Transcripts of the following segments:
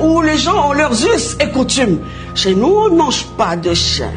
où les gens ont leurs us et coutumes. Chez nous, on ne mange pas de chien.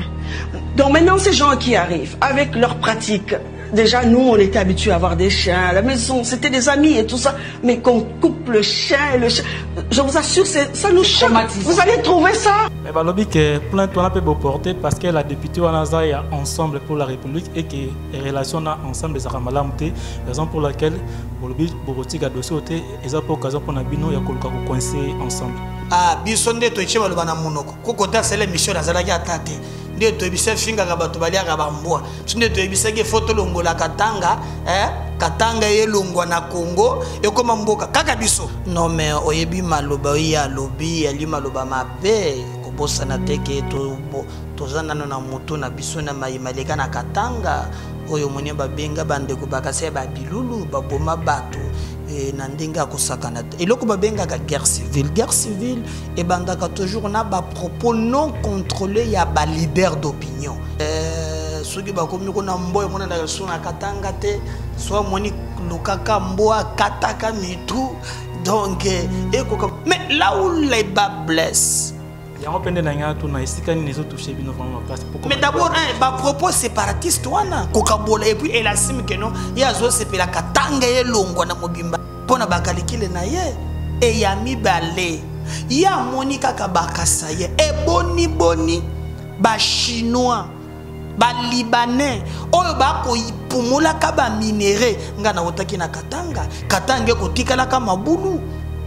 Donc maintenant, ces gens qui arrivent avec leurs pratiques, déjà nous, on était habitués à avoir des chiens à la maison, c'était des amis et tout ça, mais qu'on coupe le chien et le chien, je vous assure, ça nous choque. Vous allez trouver ça. Mais bah, lobby que plainte on a pu porter parce que la députée Wanaza est ensemble pour la République et que les relations ensemble des Aramalamte, raison pour laquelle le lobby Borotika dossier et ça pour occasion pour Nabino ya kolka coincer ensemble. Ah, bisonde to icheba lobana monoko. Kokota c'est l'émission nazalaki atate. Nde to ebisa finga ka bato balia ka bambwa. Nde to ebisa ke photo longola katanga, katanga ye longwa na Congo e koma mboka kaka biso. Non mais oyebi maloba ya lobby ali maloba mabe ko bosana teke to zana na moto na biso na mayimaleka na katanga oyo moni babenga bande ko bakase ba bilulu baboma bato. Nandinga kosakana eloko babenga ka guerre civile et bandaka toujours na ba propos non contrôlés ya ba leader d'opinion soki ba komi ko na mboyo mona na sona katanga te soit moni lukaka mboa kataka mitu donc mais là où les bas blessent mais d'abord, un propos séparatiste, et puis il assume que non, il y a la katanga et l'ongwa na mobimba. Pour na bakalikile na ye, et ya mi balé, ya Monica Kabakasa ye, et boni, ba chinois, ba libanais, oyo ba ko ipumula kaba minéré, ngana otaki na katanga kotika la kamabulu.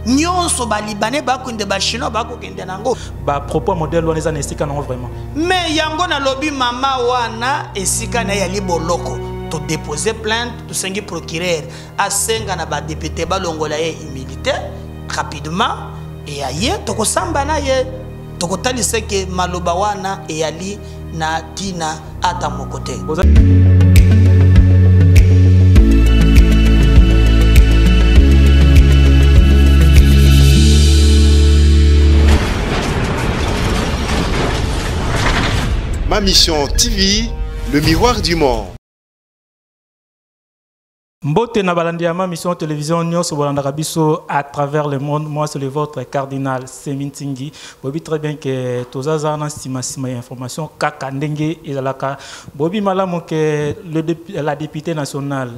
Nyonso ba libanais ba ko ba chinois ba ko kende nango ba propos modèle on les esika non vraiment mais yango na lobby mama wana esika na ya liboloko to déposer plainte to sengi procureur asenga na ba député ba longola ye immunité rapidement et aye to ko samba na ye to ko talise ke maloba wana e ali na tina ata mokote. Ma Mission TV, le miroir du monde. Mbote na balandia ma mission télévision nyos bolanda biso à travers le monde. Moi c'est le votre cardinal Semintingi. Bobi très bien que tozaza na sima information kaka ndenge ezalaka. Bobi malamu que la députée nationale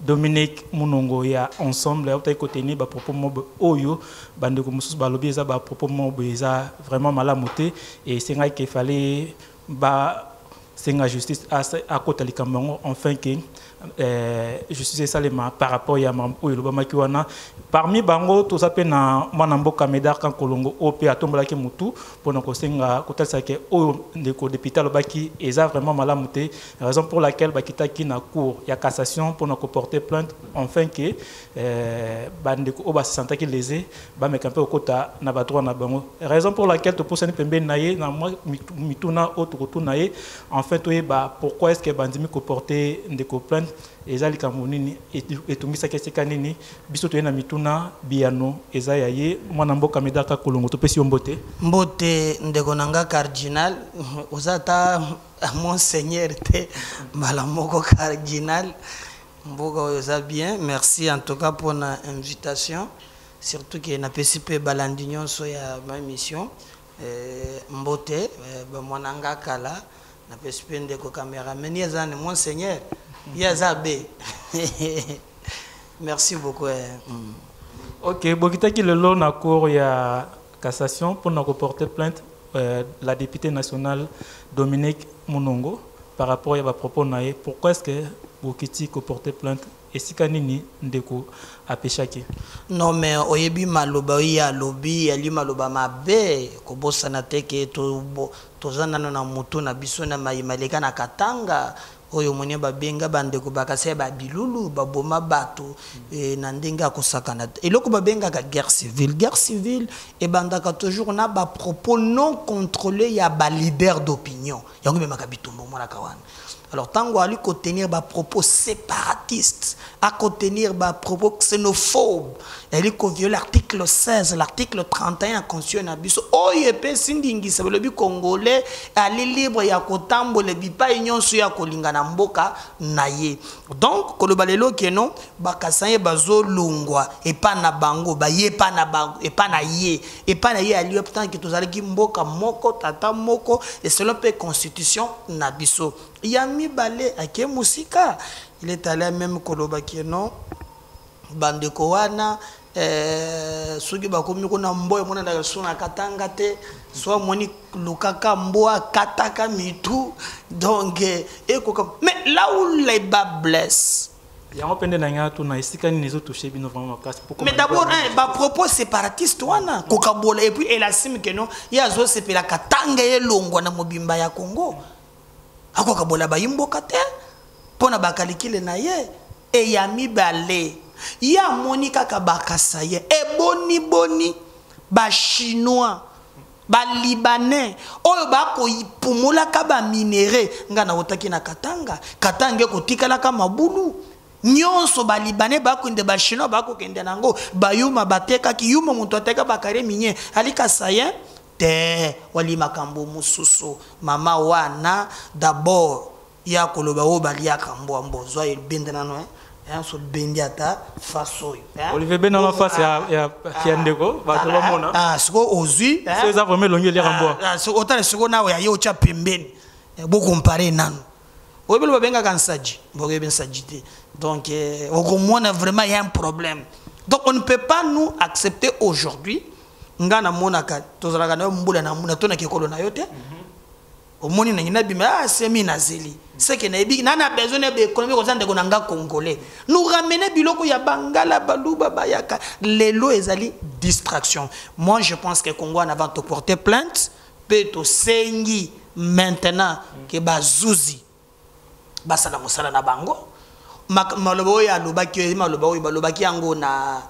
Dominique Munongo ya ensemble à côté ni ba propos mob oyo bande ko musus ba lobby za ba propos mob za vraiment malamuté et c'est vrai qu'il fallait c'est la justice à côté de Cameroun enfin que justice salema par rapport à Obama kiwana parmi bango tout ça pena manamboka medar kan kolongo op atombola ke mutu pour ko senga ko talsa ke o ndeko député lobaki eza vraiment malamuté raison pour laquelle bakita ki na cour ya cassation pour ko porter plainte enfin que bandeko oba se senta ki lésé ba mekampe okota na ba droit na bango raison pour laquelle to posani pembe naye na mituna autre naye enfin to ba pourquoi est-ce que bandimi ko porter ndeko plainte ezali kamonini etungisa kesika nini biso to na mituna biano ezaya ye mwana mboka medaka kolongo to pesi mbote ndeko nanga cardinal ozata monseigneur te malamoko cardinal mboka oza bien merci en tout cas pour la invitation surtout que na pesipe balandinyon so ya ma mission mbote mwana nanga kala na pesipe ndeko cameraman yazane monseigneur Yazabe. Merci beaucoup. Ok, Bokitaki le long na cour ya cassation pour nous porter plainte la députée nationale Dominique Munongo par rapport à vos propos naé. Pourquoi est-ce que Bokiti ko porter plainte et si kanini ndeko a péchaki? Non mais oyebi maloba ya lobby ali maloba mabe ko bosana teke to zana na moto na biso na mayimaleka na katanga. Oyo moni babenga bandeko bakase ba bilulu baboma bato na ndenga kosakana eloko babenga ka guerre civile et bandaka toujours na ba propos non contrôlés ya ba leader d'opinion yango memaka bitumbo mona kawana Alors, tango a lui contenir des propos séparatistes, à contenir des propos xénophobes. Elle lui viole l'article 16, l'article 31 constitution abisso. Oh, yepé sindingi ça le congolais aller libre ya kotambo le bipa union su ya kolinga na mboka naye. Donc, kolobalelo keno bakasanye bazo longwa et pas na bango, ba ye pas na bango et pas na ye ali optant que tous allez mboka moko tata moko et selon la constitution nabisso. Yami balé ake musika il est allé même koloba keno bande ko wana soki bakomi ko na mboye mona na sona katanga te so moni lukaka mboa kataka mitu donc mais là où les bas blessent mais d'abord ba propos séparatiste wana kokabola et puis elastime que non ya zo sepela katanga elongwa na mobimba ya Congo akokabola ba yimboka te pona bakalikile na ye e ya mibale ya monika kabakasa ye e boni ba chinois ba libanais oyo bako ipumula ka ba minéré ngana otaki na katanga ko tikala ka mabulu nyonso ba libanais bako inde ba chinois bako kende nango bayuma bateka ki yuma muntu ateka bakare minye alika sayen te wali makambo mususu mama wana d'abord ya koloba o balia kambo ambozo el bendanano so bendiata faso Olivier Benano face ya Kiandeko ba tolomona siko ozui c'est ça vraiment longi le rambo so otale siko nawe ya yo cha pembeni bo comparer nanu obelo babenga kansaji boge ben sajité donc on a vraiment un problème donc on ne peut pas nous accepter aujourd'hui ngana monaka tozalaka na mbula na muna tona kekolo na yote omoni na ngina bima semi na zeli c'est que na ebi nana besoin de économie ko zande ko nanga congolais nous ramener biloko ya bangala baluba bayaka lelo ezali distraction. Moi je pense que Congo en avant de porter plainte peut to sengi maintenant que bazuzi basala mosala na bango malobo ya lobaki malobo balobaki yango na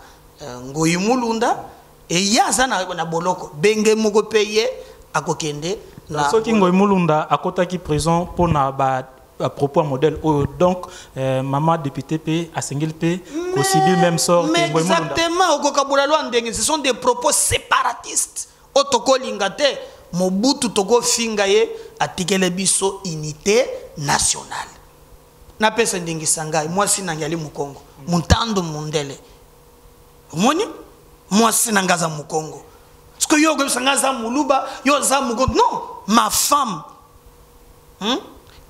ngoyi mulunda et yaza na boloko benge moko payer akokende na soki ngoyi mulunda akotaki prison pour na ba à propos modèle donc maman député p asengil p possible même sort mais exactement okokabula lo ndenge ce sont des propos séparatistes otokolingate mobutu toko finga ye atikele biso unité nationale na pesa ndenge sangai moi sinangali mukongo muntando mundele moni moi sinangaza mukongo parce que yo go sangaza muluba yo za mukongo non ma femme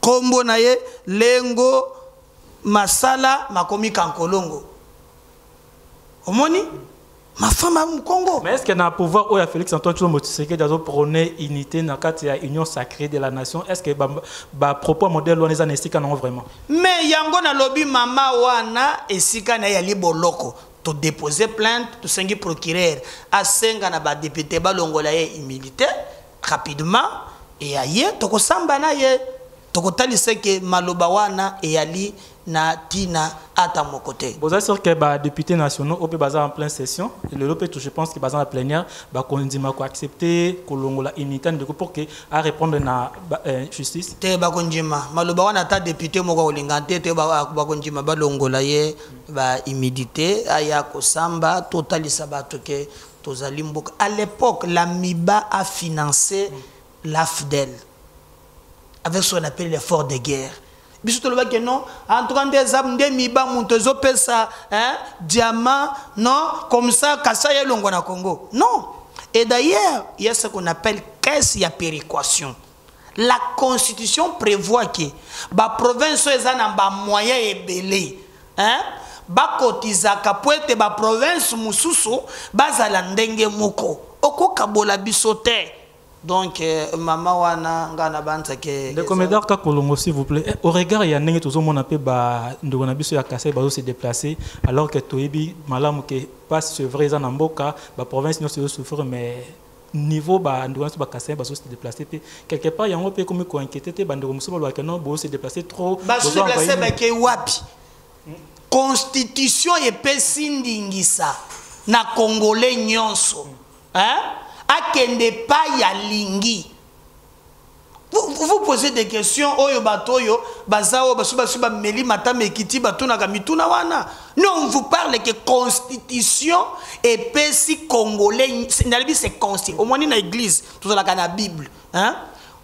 kombo na ye lengo masala makomi kankolongo omoni ma femme a Congo. Mais est-ce qu'il y a un pouvoir où Félix Antoine Tshilombo Tshisekedi a prôné unité dans la union sacrée de la nation? Est-ce que le propos modèle on les a nestika non vraiment? Mais yango na lobby mama wana esika na yali boloko to déposer plainte to sengi procureur a senga na ba député ba longola ye immunité rapidement et aye to ko samba na ye to ko talise que maloba wana e yali na tina ata mon côté. Vous êtes sûr que les députés nationaux au en pleine session et le LOPE, je pense que dans la plénière qu'on dit accepter que la unité pour que à répondre à la justice. Te ba konjima maloba wana ta député moko olingante te ba konjima ba longola ye ba immunité aya ko samba totalisa bato ke tozali mboka. À l'époque la MIBA a financé l'AFDEL avec ce qu'on appelle l'effort de guerre. Que non, en tout cas, des âmes de Miba, Montezo, Pesa, diamant, non, comme ça, Kassaya Longona Congo. Non. Et d'ailleurs, il y a ce qu'on appelle caisse de péréquation. La constitution prévoit que la province est un moyen et belé. Ba kotiza kapwete ba province mususu bazala ndenge moko. Oko kabola bisote. Donc, maman wana ngana banza ke. Le comédien Kakolongo, s'il vous plaît. Au regard, il y a un tout mon appel ndongonabiso ya Kassai bazo se déplacer alors que Toyebi malamu ke passe ce vrai en Amboka, la province ne se souffre mais niveau ba ndongonabiso ba Kassai bazo se déplacer quelque part il y a un peu comme ko inquiété te bandeko musuba ba kenon bo se déplacer trop. Ba se déplacer ba ke wapi. Constitution et pesindingisa na congolais nyonso. Hein? Akende pa ya lingi Vous posez des questions, oyo batoyo, bazao, basuba meli matame kiti batuna kamituna wana. Non, on vous parle que constitution et pesi congolais, c'est constitution. Au moins dans l'église, tout ça la Bible, hein?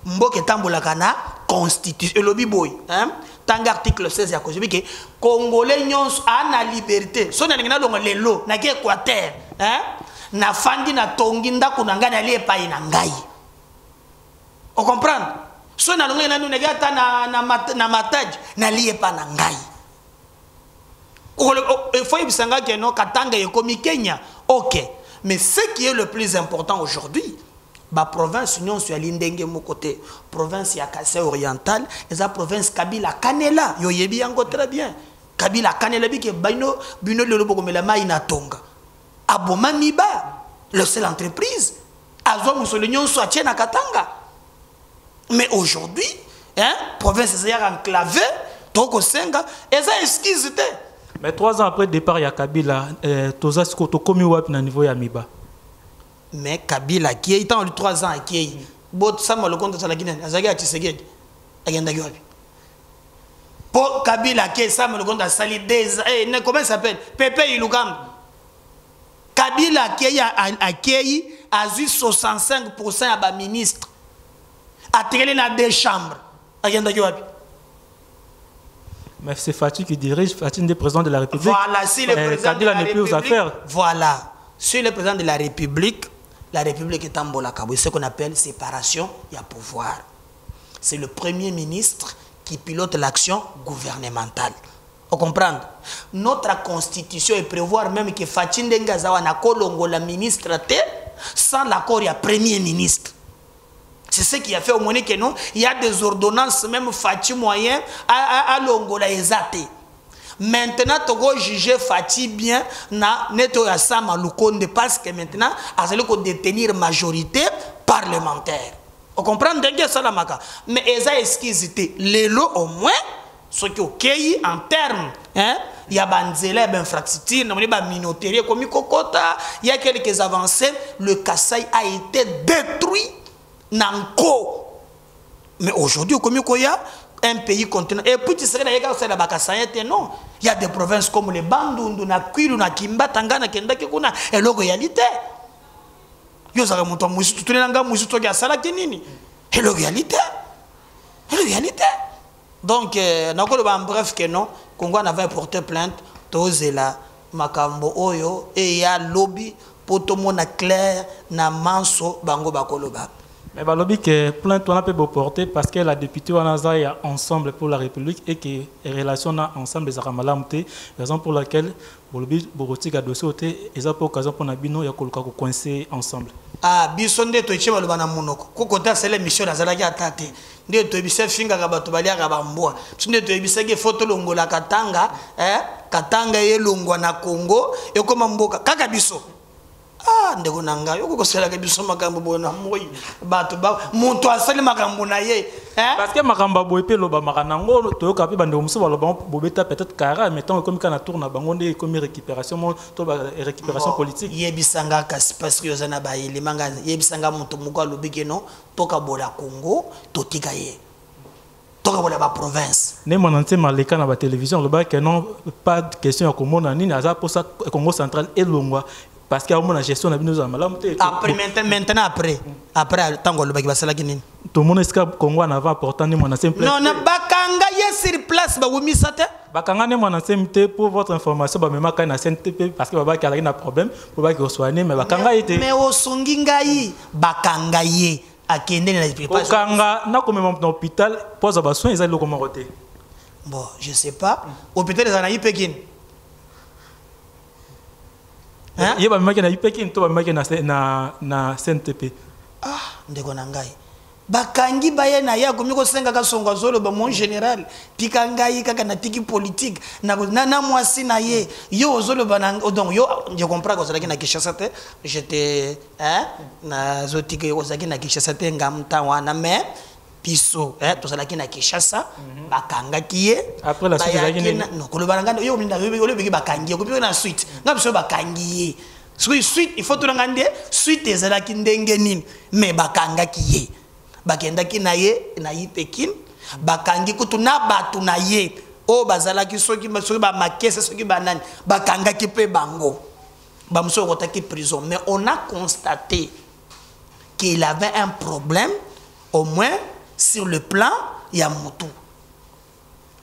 Mboke tambola kana constitution, et lobi boy, hein? Tant article 16 ya ko que congolais nyons a na liberté. So na ngina longa lelo na ke Équateur, hein? Na fandi na tongi ndako na ngana li epai na ngai. On comprend? So na longa na nunegata na mataj na li epai na ngai. Il faut que que non katanga yekomi Kenya. OK. Mais ce qui est le plus important aujourd'hui, la province union sur l'indenge mon côté province ya Kassai oriental et la province Kabila Kanela yo yebi yango très bien Kabila Kanela bi ke bino le lobo komela mai na tonga aboma miba le seul entreprise azo musolinion so atie na Katanga. Mais aujourd'hui hein province ya enclavé toko senga et ça excuse te. Mais 3 ans après le départ ya Kabila toza sikoto komi wapi na niveau ya miba. Mais Kabila qui est en 3 ans qui est bot sama le compte de la Guinée azaga Tshisekedi agenda gyobi pour Kabila qui est sama le compte de sali des comment ça s'appelle Pepe Ilugam Kabila qui a accueilli à 65% à ba ministre a tiré dans 2 chambres agenda gyobi. Mais c'est Fatou qui dirige, Fatou est président de la République. Voilà, si le président de la République. Voilà, si le président de la République est en Bolakabo, ce qu'on appelle séparation, il y a pouvoir. C'est le premier ministre qui pilote l'action gouvernementale. Vous comprenez? Notre constitution est prévoir même que Fatou Ndengazawa na kolongo la ministre sans l'accord, il y a premier ministre. C'est ce qui a fait au moins que non, il y a des ordonnances, même Fati moyen, à l'ongola exate. Maintenant, tu vas juger Fati bien, na neto ya sama lukonde parce que maintenant, à celui qui détenir majorité parlementaire. Vous comprenez que ça la maka. Mais eza excusité, les lots au moins, ce qui est ok en termes, hein, il y a banzela, infrastructure, il y a minoterie, comme il y a quelques avancées, le Kassai a été détruit. Nanko. Mais aujourd'hui, comme il y a un pays continent, et puis tu serais là, non. Il y a des provinces comme les Bandundu, Nakwilu, Nakimba, Tangana, Kendaki, Kuna, et la réalité. Yo ça remonte à Moussou, tout le monde Moussou, tu as ça là, et la réalité. Et la réalité. Donc, bref, que non, Congo avait porté plainte, Tozela, Makambo, Oyo, et il y a lobby, pour tout le monde clair, na manso, bango bakoloba. Mais le lobby que plainte on a pu porter parce que la députée Wanaza est ensemble pour la République et que les relations ensemble les aramalamté, raison pour laquelle le lobby borotique a dossier et ça pour occasion pour nabino ya koluka ko coincer ensemble. Ah bisonde to ichema lobana munoko. Kokota c'est l'émission na zalaki atate. Nde to ebise finga ka bato balia ka bambwa. Nde to ebise ke photo longola Katanga, Katanga ye longwa na Congo e koma mboka kaka biso. Ah, ndeko nanga yoko kosela ke biso makambo bona moyi bato ba muntu asali makambo na ye parce que makambo boy pe loba makanango to yoka pe bande muso baloba bobeta peut-être kara mettons comme kana tourna bango nde comme récupération to récupération politique yebisanga kasi parce que yozana ba ile manga yebisanga muntu muko lobike no toka bola Congo to tika ye toka bola ba province ne monante maleka na ba télévision loba que non pas de question ya komona nini aza pour ça Congo central et longwa. Parce qu'il y a une gestion de après maintenant après tango le baki basala kinini tout le monde est Congo en avant important ni mon simple non na bakanga ye sur place ba wumisa te bakanga ni mon simple pour votre information ba mema kana CNTP parce que baba ki a un problème pour ba ki soigner mais bakanga était mais au songi ngai bakanga ye akende na préparation bakanga na comme même dans l'hôpital pose ba soin ils allent comment roter bon je sais pas hôpital les anayi Pékin. Il y a des gens qui na CNTP. Ah, ndeko nangai. Bakangi baye na ya komiko senga ka songa zolo ba mon général. Tika ngai kaka na tiki politique na mwasi na ye. Yo zolo banang donc yo je comprends que ça na Kinshasa te. J'étais na zotike ozaki na Kinshasa te ngamta wana mais piso to ça na Kinshasa bakanga kiye après la suite non ko le bananga yo minda yo bigi bakangi ko na suite ngabso bakangi suite il faut to ngande suite ezala ki ndenge nini mais bakanga kiye bakendaki na ye na Pekin bakangi kutu na batu na ye o bazalaki soki ba makese soki banani bakangaki pe bango bamuso kotaki prison. Mais on a constaté qu'il avait un problème au moins sur le plan Yamutu.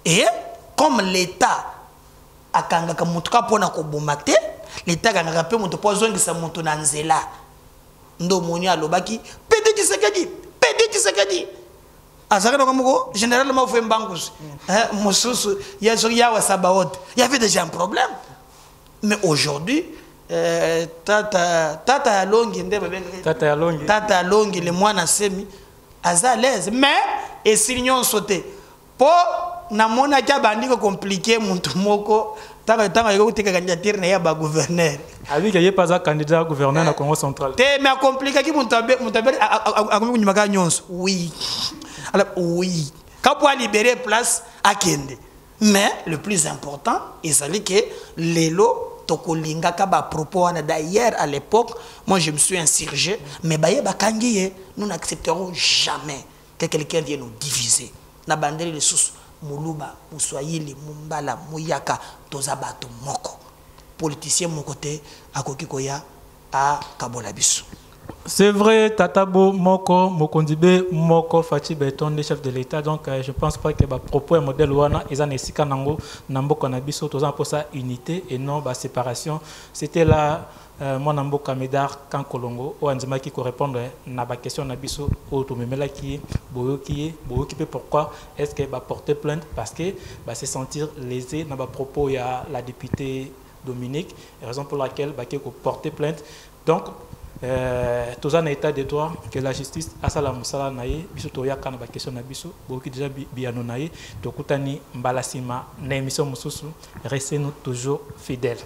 Et comme l'État a kangaka mutu ka pona ko bomate, l'État kangaka pe mutu po zongisa mutu na nzela. Ndo moni alobaki PD Tshisekedi. Azaka ko généralement fait mbangus. Mususu ya wa sabaot. Il y avait déjà un problème. Mais aujourd'hui Tata Longi le moine semi aza l'aise mais et signon sauté po na mona kia bandi ko compliqué muntu moko tanga yoko tika candidature na ya ba gouverneur avec il pas un candidat gouverneur na Congo central te mais compliqué ki muntu akomi nyuma ka nyonso oui alors oui ka pour libérer place à Kende. Mais le plus important c'est que lelo tokolinga ka ba propos d'ailleurs à l'époque moi je me suis insurgé mais baye bakangiye nous n'accepterons jamais que quelqu'un vienne nous diviser na bandeli les sous muluba muswahili mumbala muyaka tozabato moko politicien mon côté akoki koya a kabola biso. C'est vrai, Tatabo Moko, Mokondibe Moko, Fati Beton, le chef de l'État. Donc, je ne pense pas que le propos et modèle Wana, ils ont essayé Nango, Nambo Kanabiso, tous pour sa unité et non la séparation. C'était là, mon Nambo Kamedar, Kankolongo, ou Anzima qui répondre à la question Nabiso, au Tomemela qui est, Boyoki, pourquoi est-ce qu'elle va porter plainte? Parce que se sentir lésé dans le propos, il y a la députée Dominique, raison pour laquelle elle va porter plainte. Donc, tous en état de droit que la justice a sa la musala naïe biso to yakana ba question na biso boki déjà biano naïe to kutani mbalasima na émission mususu restez nous toujours fidèles.